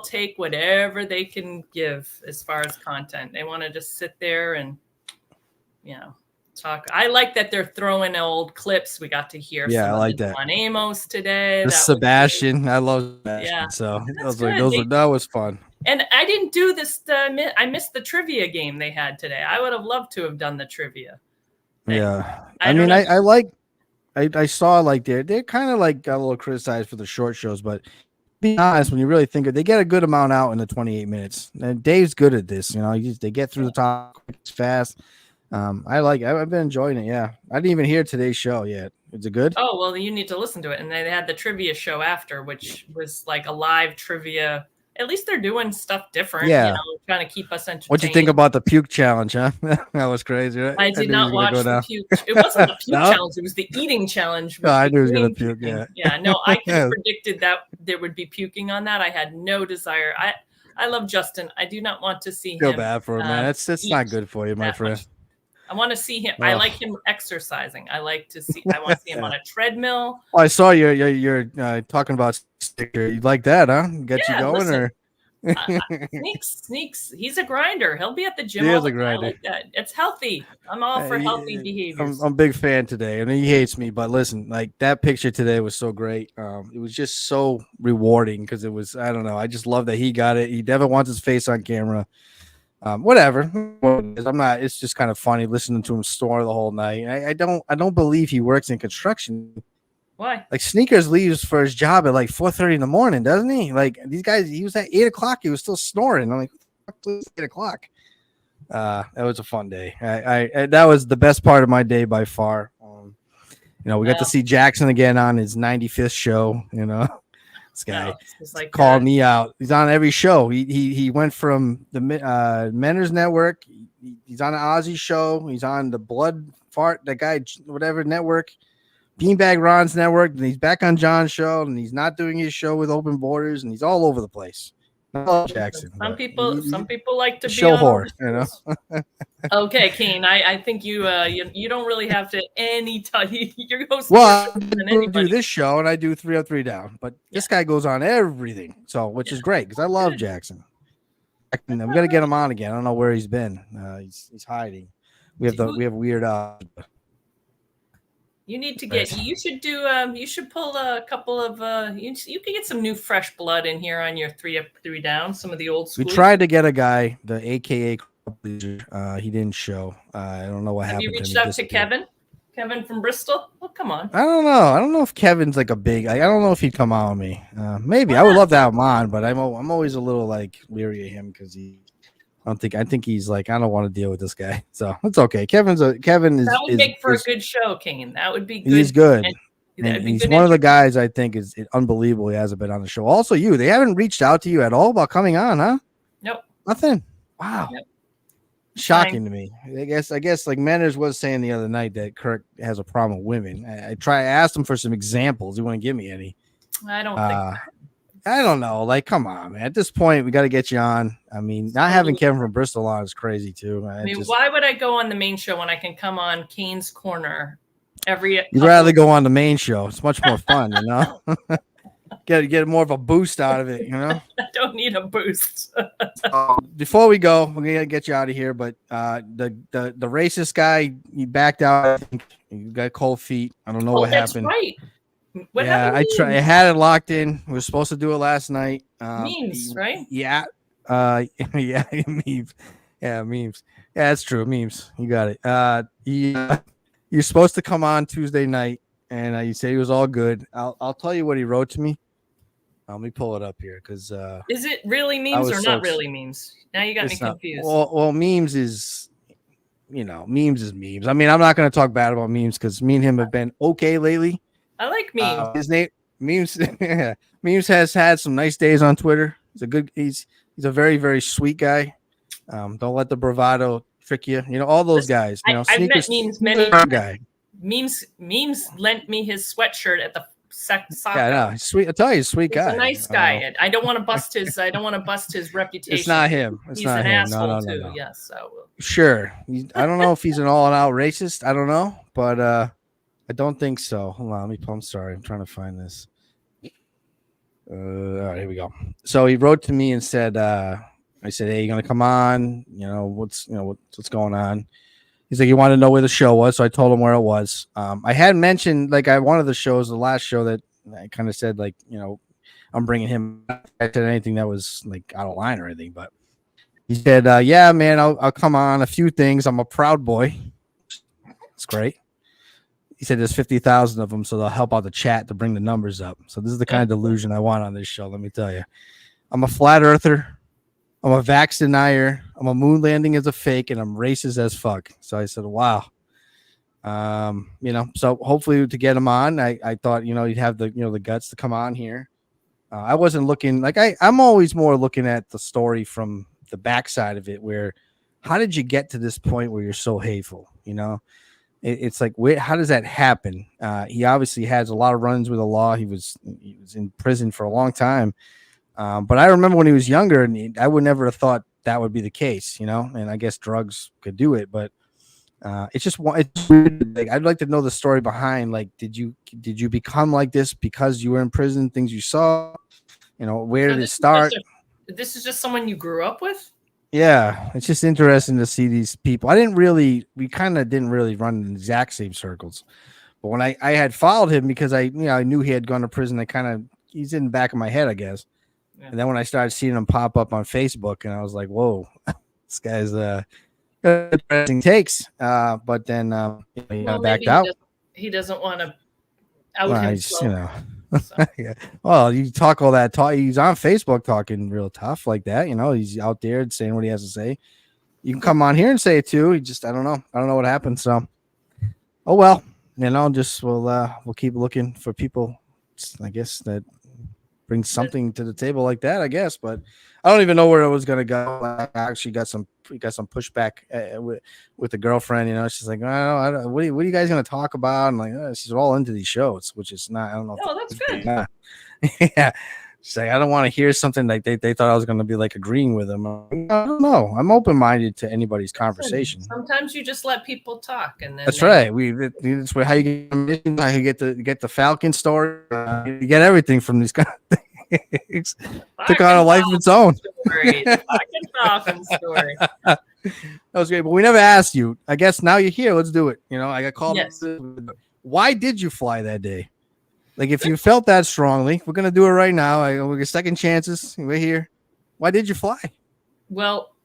take whatever they can give as far as content. They want to just sit there and talk. I like that they're throwing old clips. We got to hear I like that on Amos today. Sebastian. I love Sebastian. Yeah. So that was fun. And I didn't do this. I missed the trivia game they had today. I would have loved to have done the trivia thing. Yeah. I saw like they're kind of like got a little criticized for the short shows, but be honest, when you really think of it, they get a good amount out in the 28 minutes. And Dave's good at this, they get through the top fast. I've been enjoying it. Yeah. I didn't even hear today's show yet. Is it good? Oh, well, you need to listen to it. And they had the trivia show after, which was like a live trivia. At least they're doing stuff different. Yeah. Trying to keep us entertained. What'd you think about the puke challenge, huh? That was crazy, right? I did not watch the puke. It wasn't the puke challenge. It was the eating challenge. No, I knew he was going to puke, yeah. Yeah, no, I could have predicted that there would be puking on that. I had no desire. I love Justin. I do not want to see him. Feel bad for him, man. That's not good for you, my friend. Much. I want to see him. I like him exercising. I want to see him on a treadmill. Well, I saw you're talking about sticker. You like that, huh? Get you going, listen, or Sneaks. He's a grinder. He'll be at the gym He all is the a time. I grinder. like that. It's healthy. I'm all for healthy I'm behaviors. a big fan today, and he hates me. But listen, like that picture today was so great. It was just so rewarding because it was. I don't know. I just love that he got it. He never wants his face on camera. Whatever. I'm not. It's just kind of funny listening to him snore the whole night. I don't believe he works in construction. Why? Like Sneakers leaves for his job at like 4:30 in the morning, doesn't he? Like these guys, he was at 8 o'clock. He was still snoring. I'm like, what the fuck is 8 o'clock? That was a fun day. I that was the best part of my day by far. We got to see Jackson again on his 95th show. This guy like called me out. He's on every show. He went from the Menors Network. He's on the Ozzy show. He's on the Blood Fart, that guy, whatever network, Beanbag Ron's network. And he's back on John's show, and he's not doing his show with Open Borders, and he's all over the place. I love Jackson. Some people like to be show on whore, Okay, Kane. I think you don't really have to you're hosting Well, I than anybody. do this show, and I do 3 Up 3 Down, but this guy goes on everything, which is great because I love Jackson. I'm gonna get him on again. I don't know where he's been. He's hiding. We have weird. You need to get. You should do. You should pull a couple of. You can get some new fresh blood in here on your 3 Up 3 Down. Some of the old school. We tried to get a guy, the AKA. He didn't show. I don't know what happened. Have you reached out to Kevin? Kevin from Bristol? Oh, come on. I don't know. I don't know if Kevin's like a big. I don't know if he'd come on with me. Maybe I would love to have him on, but I'm always a little like leery of him because I think he's like, I don't want to deal with this guy. So it's okay. Kevin is. That would make for a good show, Kane. That would be good. He's good. And he's one of the guys I think is unbelievable. He hasn't been on the show. Also, they haven't reached out to you at all about coming on, huh? Nope. Nothing. Wow. Nope. Shocking to me. I guess like Manners was saying the other night that Kirk has a problem with women. I asked him for some examples. He wouldn't give me any. I don't think. I don't know. Like, come on, man. At this point, we got to get you on. I mean, not having Kevin from Bristol on is crazy too. Why would I go on the main show when I can come on Kane's Korner You'd rather go on the main show. It's much more fun, get more of a boost out of it, I don't need a boost. Before we go, we're gonna get you out of here. But the racist guy, he backed out. I think he got cold feet. I don't know what happened. That's right. What I had it locked in. We were supposed to do it last night. Memes, right? Yeah. Yeah, memes. Yeah, memes. Yeah, that's true. Memes. You got it. You're supposed to come on Tuesday night, and you say he was all good. I'll tell you what he wrote to me. Let me pull it up here because is it really memes or not really memes? Now you got me confused. Well, memes is memes is memes. I mean, I'm not going to talk bad about memes because me and him have been okay lately. I like memes. His name memes. Memes has had some nice days on Twitter. He's a very, very sweet guy. Don't let the bravado trick you. All those guys. I've met memes many guy. Memes lent me his sweatshirt at the soccer. Yeah, no, he's sweet. I tell you, he's a sweet guy. He's a nice guy. I don't want to bust his. I don't want to bust his reputation. It's not him. He's not an him. asshole no. too. Yes. So. Sure. I don't know if he's an all-out racist. I don't know, but I don't think so. Hold on. I'm sorry. I'm trying to find this. All right, here we go. So he wrote to me and said, I said, hey, you gonna come on? What's going on? He's like, you want to know where the show was? So I told him where it was. I had mentioned one of the shows, the last show that I kind of said, I'm bringing him. I said anything that was like out of line or anything, but he said, yeah, man, I'll come on a few things. I'm a proud boy. It's great. He said there's 50,000 of them, so they'll help out the chat to bring the numbers up. So this is the kind of delusion I want on this show, let me tell you. I'm a flat earther. I'm a vax denier. I'm a moon landing as a fake, and I'm racist as fuck. So I said, wow. So hopefully to get him on, I thought, he'd have the guts to come on here. I wasn't looking I'm always more looking at the story from the backside of it, where how did you get to this point where you're so hateful? It's like, how does that happen? He obviously has a lot of runs with the law. He was in prison for a long time. But I remember when he was younger, and I would never have thought that would be the case, and I guess drugs could do it. But it's weird. I'd like to know the story behind, did you become like this because you were in prison, things you saw, where did it start? this is just someone you grew up with? Yeah, it's just interesting to see these people. We kind of didn't really run in the exact same circles. But when I had followed him because I knew he had gone to prison, he's in the back of my head, I guess. Yeah. And then when I started seeing him pop up on Facebook, and I was like, whoa, this guy's interesting takes. But then he got backed out. He doesn't want to out himself. So. Yeah. Well, you talk all that talk. He's on Facebook talking real tough like that. He's out there saying what he has to say. You can come on here and say it too. I don't know. I don't know what happened. So, oh well. We'll keep looking for people, I guess, that brings something to the table like that, I guess. But I don't even know where it was gonna go. I actually got some pushback with the girlfriend. She's like, I don't, what are you guys gonna talk about? And like, she's all into these shows, which is not. I don't know. Oh, that's good. Yeah. She's like, I don't want to hear something like they thought I was going to be like agreeing with them. I don't know. I'm open-minded to anybody's conversation. Sometimes you just let people talk, and then that's right. That's how you get the Falcon story. You get everything from these kind of things. Took on a life of its own. Falcon story. That was great, but we never asked you. I guess now you're here. Let's do it. I got called. Yes. Why did you fly that day? Like, if you felt that strongly, we're going to do it right now. We get second chances. We're here. Why did you fly? Well,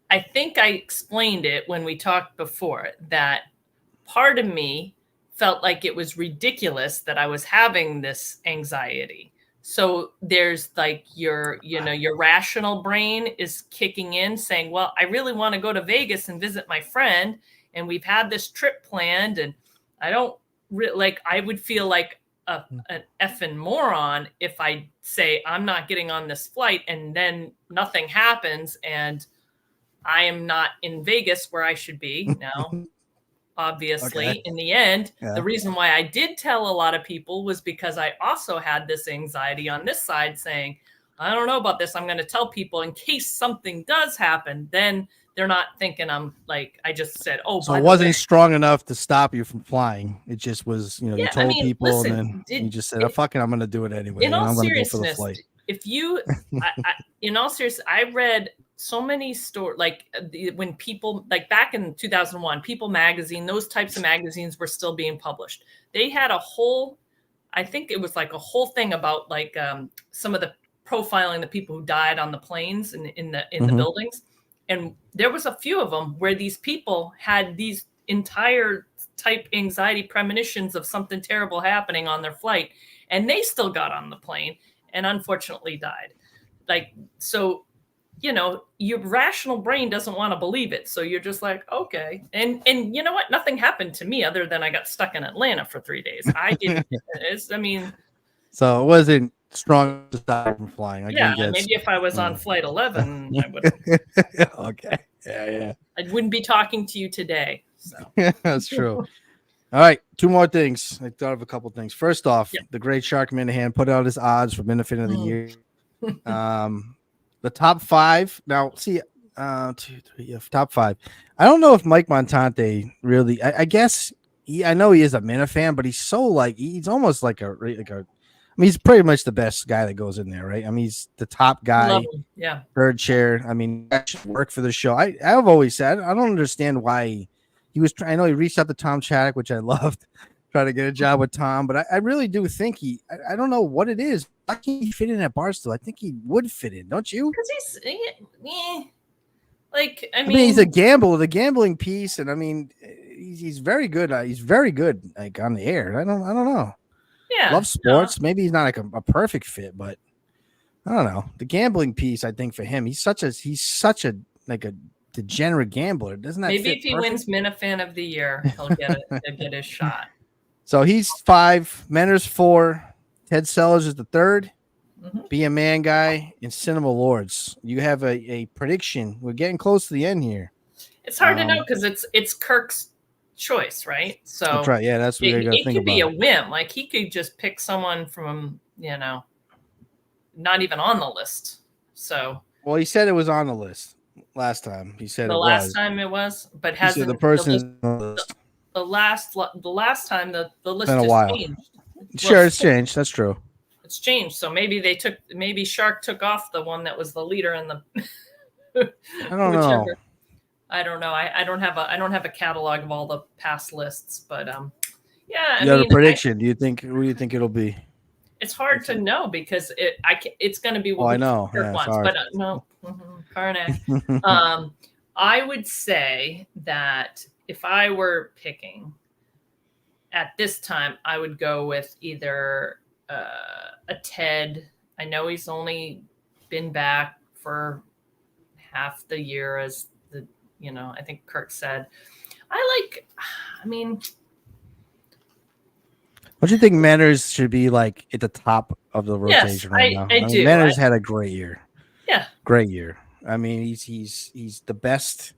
I think I explained it when we talked before, that part of me felt like it was ridiculous that I was having this anxiety. So there's like your rational brain is kicking in saying, well, I really want to go to Vegas and visit my friend. And we've had this trip planned, and I don't I would feel like an effing moron if I say I'm not getting on this flight and then nothing happens and I am not in Vegas where I should be now. Obviously, okay. In the end, the reason why I did tell a lot of people was because I also had this anxiety on this side saying, I don't know about this. I'm going to tell people in case something does happen. Then they're not thinking I'm like, I just said, oh, so it wasn't strong enough to stop you from flying. It just was, you told people, listen, and then you just said, oh, fuck it, I'm going to do it anyway. In all I'm seriousness, if you, in all seriousness, I read so many stories, like when people, like back in 2001, People magazine, those types of magazines were still being published. They had a whole, I think it was like a whole thing about like some of the profiling the people who died on the planes in the buildings. And there was a few of them where these people had these entire type anxiety premonitions of something terrible happening on their flight. And they still got on the plane and unfortunately died. Like, so, your rational brain doesn't want to believe it. So you're just like, okay. And you know what? Nothing happened to me other than I got stuck in Atlanta for 3 days. So it wasn't strong to stop from flying. Maybe if I was on flight 11, I would have. Okay. Yeah. I wouldn't be talking to you today. So. Yeah, that's true. All right. 2 more things. I thought of a couple things. First off, the great Shark Minahan put out his odds for benefit of the year. The top 5. Now, see, 2, 3, top 5. I don't know if Mike Montante really. I guess I know he is a Mina fan, but he's so like he's almost like a. I mean, he's pretty much the best guy that goes in there, right? I mean, he's the top guy, third chair. I mean, actually work for the show. I've always said I don't understand why he was trying. I know he reached out to Tom Chaddock, which I loved, trying to get a job with Tom. But I really do think I don't know what it is. Why can't he fit in at Barstool? I think he would fit in, don't you? Because I mean, he's a gambler, the gambling piece, and I mean, he's very good. He's very good, like on the air. I don't know. Yeah, love sports. No. Maybe he's not like a perfect fit, but I don't know. The gambling piece, I think for him, he's such a like a degenerate gambler. Doesn't that maybe fit if he perfect? wins Minifan of the year, he'll get his shot. So he's 5, Menner's 4, Ted Sellers is the 3rd, Be a Man Guy, and Cinema Lords. You have a prediction. We're getting close to the end here. It's hard to know because it's Kirk's choice, right? So that's right. Yeah, that's what you're gonna think about. It could be a whim. Like he could just pick someone from, not even on the list. So well, he said it was on the list last time. He said the last time it was, but hasn't the person the last time the list been a has while. changed. Sure, it's changed. That's true. It's changed. So maybe Shark took off the one that was the leader in the. I don't know. I don't know. I don't have a catalog of all the past lists, but yeah. You have a prediction. Who do you think it'll be? It's hard to know because it's going to be what I know. Kirk wants, but no, Karnak. I would say that if I were picking at this time, I would go with either a Ted. I know he's only been back for half the year, as I think Kirk said. I mean, what do you think Manners should be like at the top of the rotation right now? I do. Manners had a great year. Yeah. Great year. I mean, he's the best.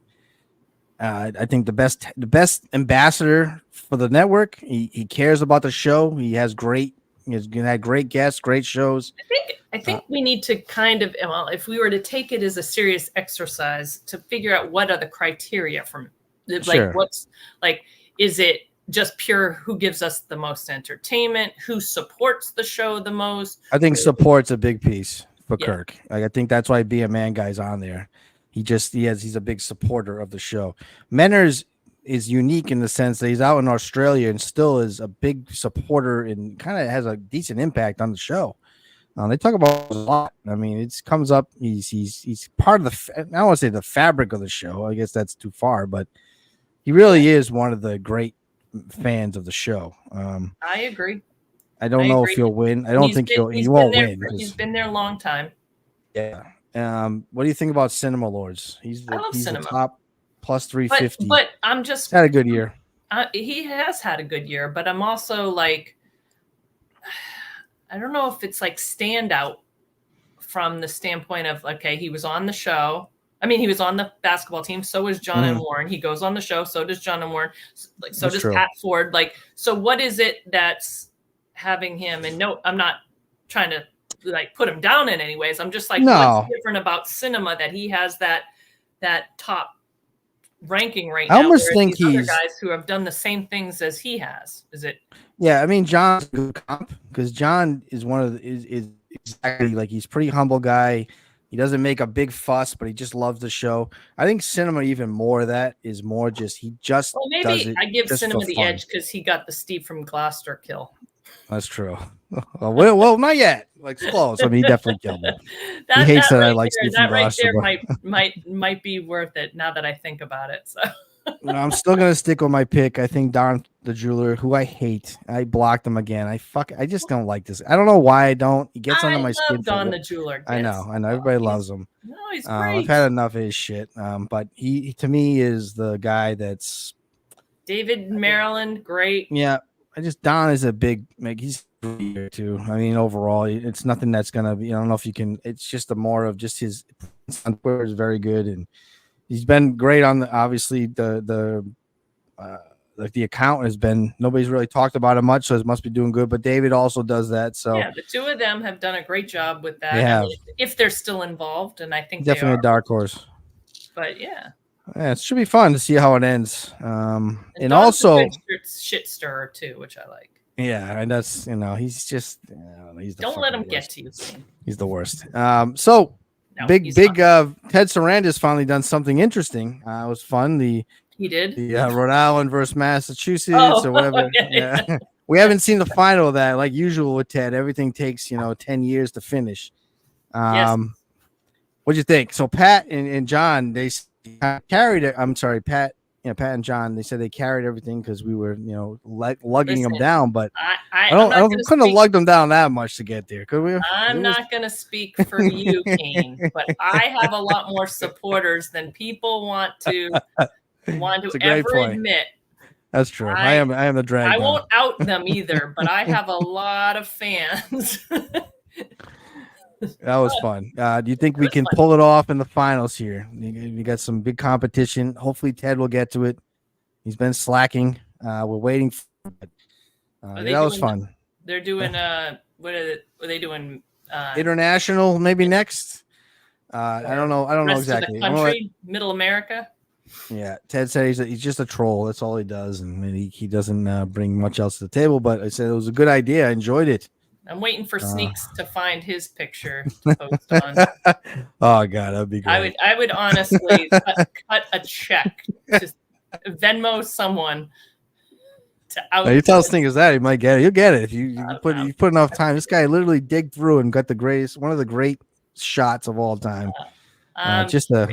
I think the best ambassador for the network. He cares about the show. He's had great guests, great shows. I think we need to kind of, well, if we were to take it as a serious exercise to figure out what are the criteria from, is it just pure who gives us the most entertainment, who supports the show the most? I think support's a big piece for Kirk. I think that's why Be a Man Guy's on there. He's a big supporter of the show. Menners is unique in the sense that he's out in Australia and still is a big supporter and kind of has a decent impact on the show. They talk about it a lot. I mean, it comes up. He's part of the. I don't want to say the fabric of the show. I guess that's too far, but he really is one of the great fans of the show. I agree. I don't know if he'll win. I don't think he won't win. He's been there a long time. Yeah. What do you think about Cinema Lords? He's the top plus 350. But I'm just had a good year. He has had a good year, but I'm also like, I don't know if it's like standout from the standpoint of, okay, he was on the show. I mean, he was on the basketball team. So was John and Warren. He goes on the show. So does John and Warren. So does Pat Ford. So what is it that's having him? And no, I'm not trying to put him down in any ways. I'm just like, what's different about Cinema that he has that top ranking right now? I almost think he's other guys who have done the same things as he has. Is it? Yeah, I mean, John's a good comp because John is is exactly like, he's a pretty humble guy. He doesn't make a big fuss, but he just loves the show. I think Cinema, even more of that, is more just does it. I give Cinema the edge because he got the Steve from Gloucester kill. That's true. Well, not yet. Like, it's close. I mean, he definitely killed him. He hates that I like Steve from Gloucester. That right there might be worth it now that I think about it. So. No, I'm still gonna stick with my pick. I think Don the Jeweler, who I hate. I blocked him again. I just don't like this. I don't know why I don't. He gets under my skin. Don the Jeweler. I know. Everybody loves him. No, he's great. I've had enough of his shit. But he to me is the guy that's David Maryland. Great. Yeah, Don is a big. He's here too. I mean, overall, it's nothing that's gonna be. I don't know if you can. It's just more of just his on Twitter is very good and. He's been great on obviously the account has been, nobody's really talked about it much, so it must be doing good. But David also does that. So yeah, the two of them have done a great job with that. I mean, if they're still involved, and I think definitely a dark horse. But yeah, it should be fun to see how it ends. And also a shit stirrer too, which I like. Yeah, and that's he's just he's the don't let him worst. Get to you. He's the worst. Big Ted Sarandis finally done something interesting. It was fun. He did the Rhode Island versus Massachusetts or whatever. Yeah. We haven't seen the final of that. Like usual with Ted, everything takes 10 years to finish. What'd you think? So Pat and John, they carried it. I'm sorry, Pat and John, they said they carried everything because we were, lugging them down. But I couldn't have lugged them down that much to get there, could we? I'm not going to speak for you, Kane, but I have a lot more supporters than people want to ever admit. That's true. I am the drag. I won't out them either, but I have a lot of fans. That was fun. Do you think we can pull it off in the finals here? We got some big competition. Hopefully Ted will get to it. He's been slacking. We're waiting for it. That was fun. They're doing what are they doing? International maybe next. I don't know exactly. Country, Middle America. Yeah, Ted said he's just a troll. That's all he does, and he doesn't bring much else to the table. But I said it was a good idea. I enjoyed it. I'm waiting for Sneaks to find his picture to post on. Oh God, that'd be great. I would honestly cut a check to Venmo someone to out. Now, you tell Sneakers that he might get it. You'll get it if you put enough time. This guy literally digged through and got one of the great shots of all time. Just a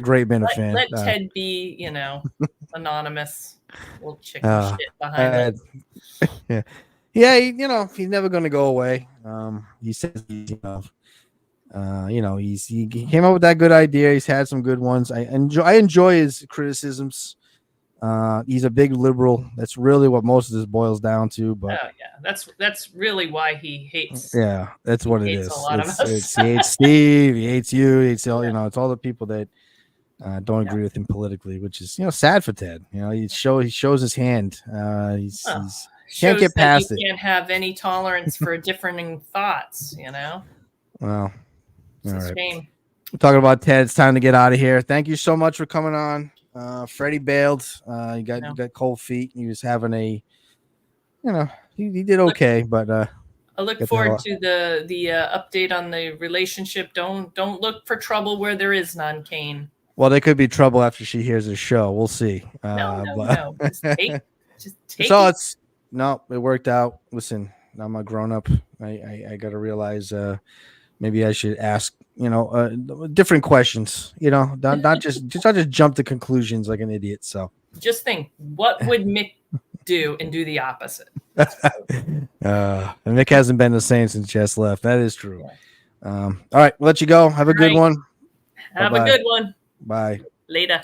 great man of fan. Let Ted be, anonymous. Little chicken shit behind it. Yeah, he's never going to go away. He says, he came up with that good idea. He's had some good ones. I enjoy his criticisms. He's a big liberal. That's really what most of this boils down to. But that's really why he hates. Yeah, that's what it is. A lot of us. He hates Steve. He hates you. He hates all. It's all the people that don't agree with him politically, which is sad for Ted. He shows his hand. He's can't get past it. You can't have any tolerance for differing thoughts. Well, it's a shame. We're talking about Ted. It's time to get out of here. Thank you so much for coming on. Freddy bailed. You got cold feet. He was having he did okay, but I look forward to the update on the relationship. Don't look for trouble where there is none, Kane. Well, there could be trouble after she hears the show. We'll see. No. Just take it. No, it worked out. Listen, I'm a grown up. I got to realize maybe I should ask different questions. Not just jump to conclusions like an idiot. So just think, what would Mick do and do the opposite? And Mick hasn't been the same since Jess left. That is true. All right, we'll let you go. Have a good one. Have a good one. Bye. Later.